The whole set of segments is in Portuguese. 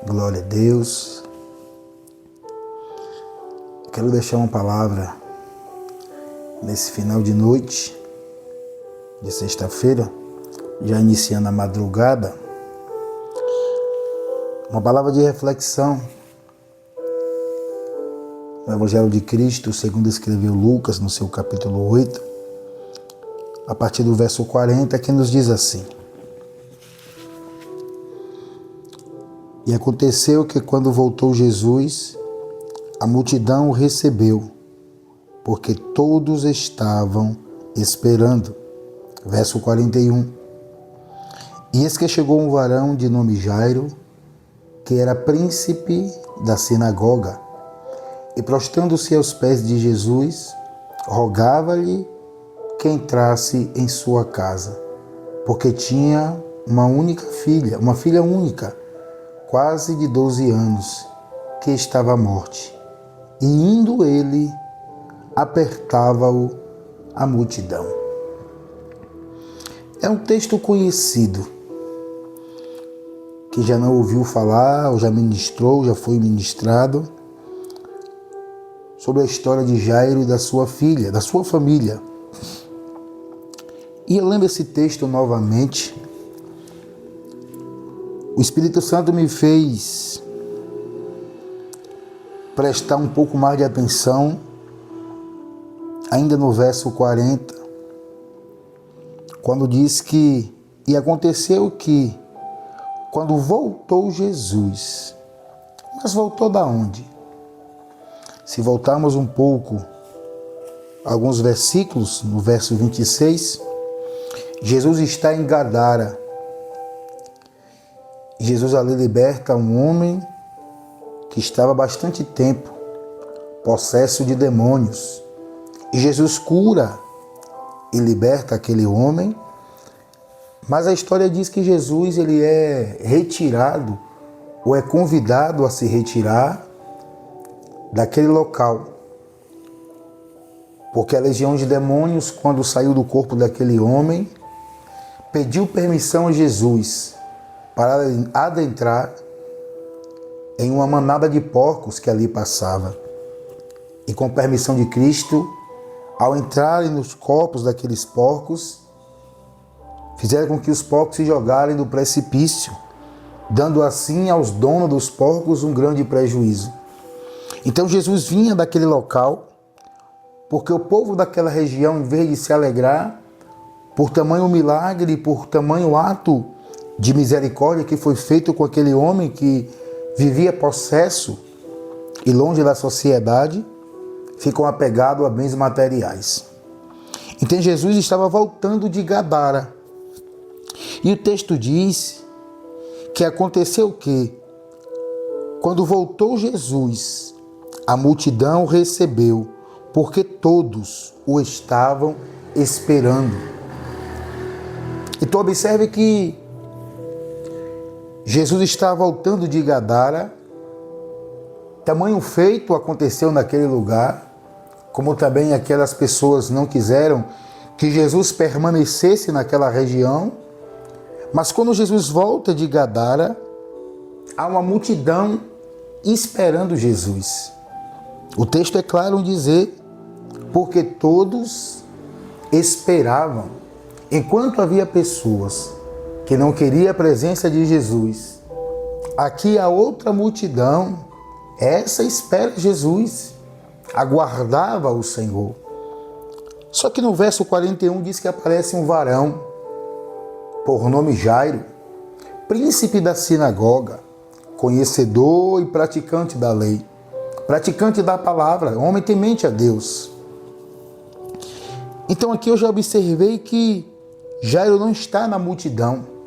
Glória a Deus. Quero deixar uma palavra nesse final de noite de sexta-feira, já iniciando a madrugada. Uma palavra de reflexão no Evangelho de Cristo, segundo escreveu Lucas, no seu capítulo 8, a partir do verso 40, que nos diz assim: E aconteceu que quando voltou Jesus, a multidão o recebeu, porque todos estavam esperando. Verso 41. E eis que chegou um varão de nome Jairo, que era príncipe da sinagoga, e prostrando-se aos pés de Jesus, rogava-lhe que entrasse em sua casa, porque tinha uma filha única, quase de 12 anos, que estava à morte. E indo ele, apertava-o a multidão. É um texto conhecido, que já não ouviu falar, ou já ministrou, já foi ministrado, sobre a história de Jairo e da sua filha, da sua família. E eu lembro esse texto novamente. O Espírito Santo me fez prestar um pouco mais de atenção, ainda no verso 40, quando diz que, e aconteceu que, quando voltou Jesus, mas voltou da onde? Se voltarmos um pouco, alguns versículos, no verso 26, Jesus está em Gadara. Jesus ali liberta um homem que estava há bastante tempo possesso de demônios. E Jesus cura e liberta aquele homem, mas a história diz que Jesus ele é retirado ou é convidado a se retirar daquele local, porque a legião de demônios, quando saiu do corpo daquele homem, pediu permissão a Jesus para adentrar em uma manada de porcos que ali passava. E com permissão de Cristo, ao entrarem nos corpos daqueles porcos, fizeram com que os porcos se jogarem do precipício, dando assim aos donos dos porcos um grande prejuízo. Então Jesus vinha daquele local, porque o povo daquela região, em vez de se alegrar por tamanho milagre, por tamanho ato de misericórdia que foi feito com aquele homem que vivia possesso e longe da sociedade, ficam apegados a bens materiais. Então Jesus estava voltando de Gadara. E o texto diz que aconteceu o quê? Quando voltou Jesus, a multidão o recebeu, porque todos o estavam esperando. Então observe que Jesus está voltando de Gadara, tamanho feito aconteceu naquele lugar, como também aquelas pessoas não quiseram que Jesus permanecesse naquela região, mas quando Jesus volta de Gadara, há uma multidão esperando Jesus. O texto é claro em dizer, porque todos esperavam, enquanto havia pessoas que não queria a presença de Jesus. Aqui a outra multidão, essa espera Jesus, aguardava o Senhor. Só que no verso 41 diz que aparece um varão, por nome Jairo, príncipe da sinagoga, conhecedor e praticante da lei, praticante da palavra, homem temente a Deus. Então aqui eu já observei que Jairo não está na multidão.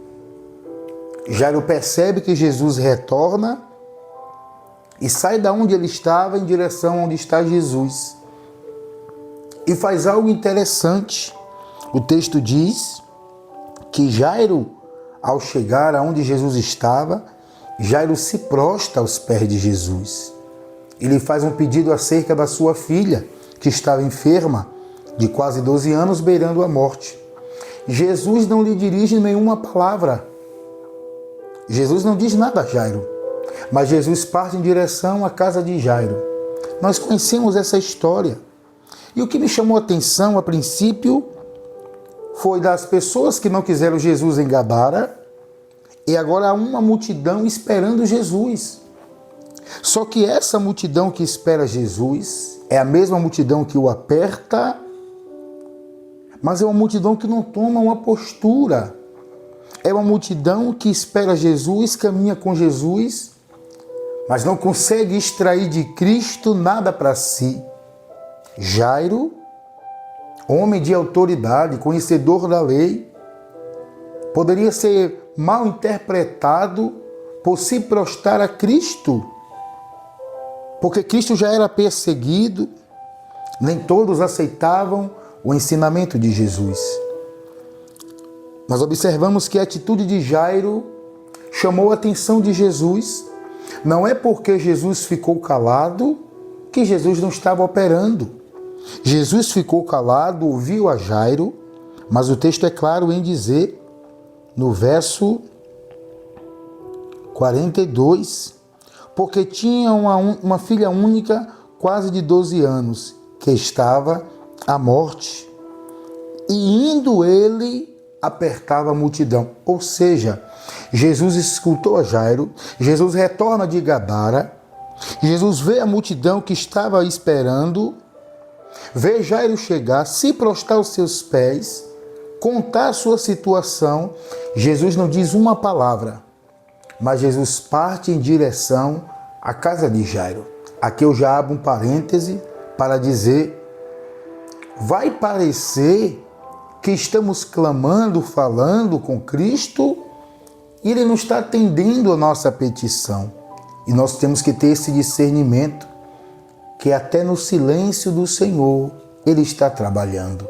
Jairo percebe que Jesus retorna e sai da onde ele estava em direção onde está Jesus. E faz algo interessante. O texto diz que Jairo, ao chegar aonde Jesus estava, Jairo se prostra aos pés de Jesus. Ele faz um pedido acerca da sua filha, que estava enferma, de quase 12 anos, beirando a morte. Jesus não lhe dirige nenhuma palavra. Jesus não diz nada a Jairo. Mas Jesus parte em direção à casa de Jairo. Nós conhecemos essa história. E o que me chamou a atenção, a princípio, foi das pessoas que não quiseram Jesus em Gadara, e agora há uma multidão esperando Jesus. Só que essa multidão que espera Jesus é a mesma multidão que o aperta, mas é uma multidão que não toma uma postura. É uma multidão que espera Jesus, caminha com Jesus, mas não consegue extrair de Cristo nada para si. Jairo, homem de autoridade, conhecedor da lei, poderia ser mal interpretado por se prostrar a Cristo, porque Cristo já era perseguido, nem todos aceitavam o ensinamento de Jesus. Nós observamos que a atitude de Jairo chamou a atenção de Jesus. Não é porque Jesus ficou calado que Jesus não estava operando. Jesus ficou calado, ouviu a Jairo, mas o texto é claro em dizer, no verso 42, porque tinha uma filha única, quase de 12 anos, que estava à morte. E indo ele, apertava a multidão. Ou seja, Jesus escutou a Jairo, Jesus retorna de Gadara, Jesus vê a multidão que estava esperando, vê Jairo chegar, se prostrar aos seus pés, contar a sua situação. Jesus não diz uma palavra, mas Jesus parte em direção à casa de Jairo. Aqui eu já abro um parêntese para dizer, vai parecer que estamos clamando, falando com Cristo, e Ele não está atendendo a nossa petição. E nós temos que ter esse discernimento, que até no silêncio do Senhor, Ele está trabalhando.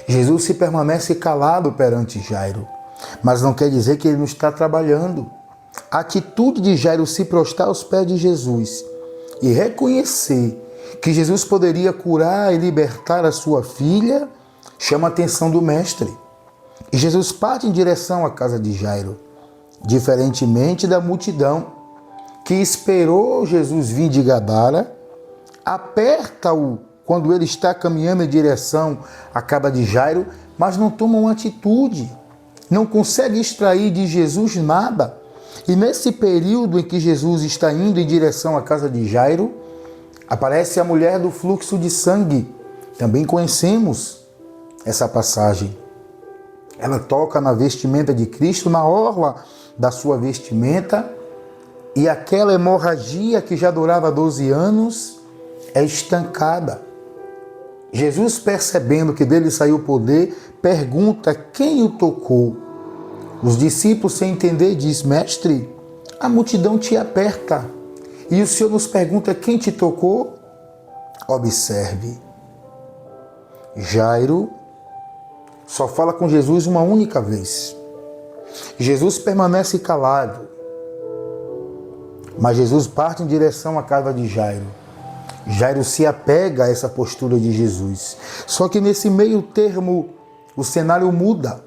Jesus se permanece calado perante Jairo, mas não quer dizer que Ele não está trabalhando. A atitude de Jairo se prostrar aos pés de Jesus e reconhecer que Jesus poderia curar e libertar a sua filha, chama a atenção do mestre. E Jesus parte em direção à casa de Jairo, diferentemente da multidão que esperou Jesus vir de Gadara, aperta-o quando ele está caminhando em direção à casa de Jairo, mas não toma uma atitude, não consegue extrair de Jesus nada. E nesse período em que Jesus está indo em direção à casa de Jairo, aparece a mulher do fluxo de sangue. Também conhecemos essa passagem. Ela toca na vestimenta de Cristo, na orla da sua vestimenta, e aquela hemorragia que já durava 12 anos é estancada. Jesus, percebendo que dele saiu poder, pergunta quem o tocou. Os discípulos, sem entender, diz: Mestre, a multidão te aperta. E o Senhor nos pergunta quem te tocou? Observe. Jairo só fala com Jesus uma única vez. Jesus permanece calado, mas Jesus parte em direção à casa de Jairo. Jairo se apega a essa postura de Jesus. Só que nesse meio termo, o cenário muda.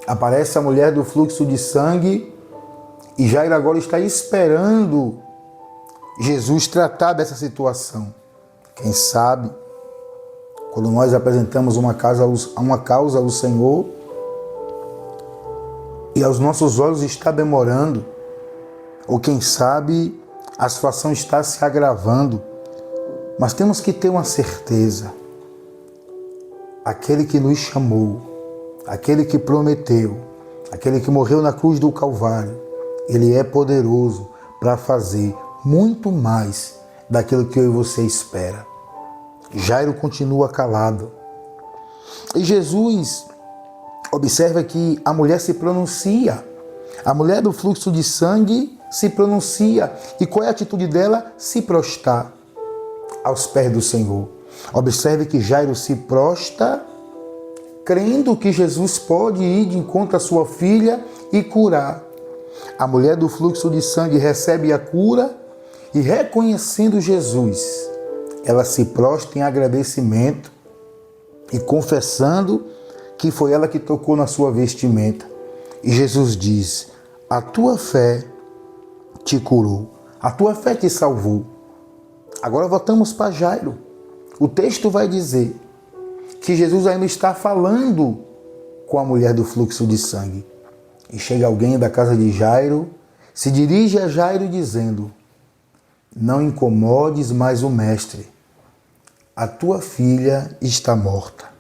Aparece a mulher do fluxo de sangue e Jairo agora está esperando Jesus tratar dessa situação. Quem sabe, quando nós apresentamos uma causa ao Senhor e aos nossos olhos está demorando, ou quem sabe a situação está se agravando, mas temos que ter uma certeza: aquele que nos chamou, aquele que prometeu, aquele que morreu na cruz do Calvário, Ele é poderoso para fazer muito mais daquilo que eu e você espera. Jairo continua calado. E Jesus observa que a mulher se pronuncia. A mulher do fluxo de sangue se pronuncia. E qual é a atitude dela? Se prostrar aos pés do Senhor. Observe que Jairo se prostra, crendo que Jesus pode ir de encontro à sua filha e curar. A mulher do fluxo de sangue recebe a cura e, reconhecendo Jesus, ela se prostra em agradecimento e confessando que foi ela que tocou na sua vestimenta. E Jesus diz: a tua fé te curou. A tua fé te salvou. Agora voltamos para Jairo. O texto vai dizer que Jesus ainda está falando com a mulher do fluxo de sangue. E chega alguém da casa de Jairo, se dirige a Jairo dizendo: não incomodes mais o mestre. A tua filha está morta.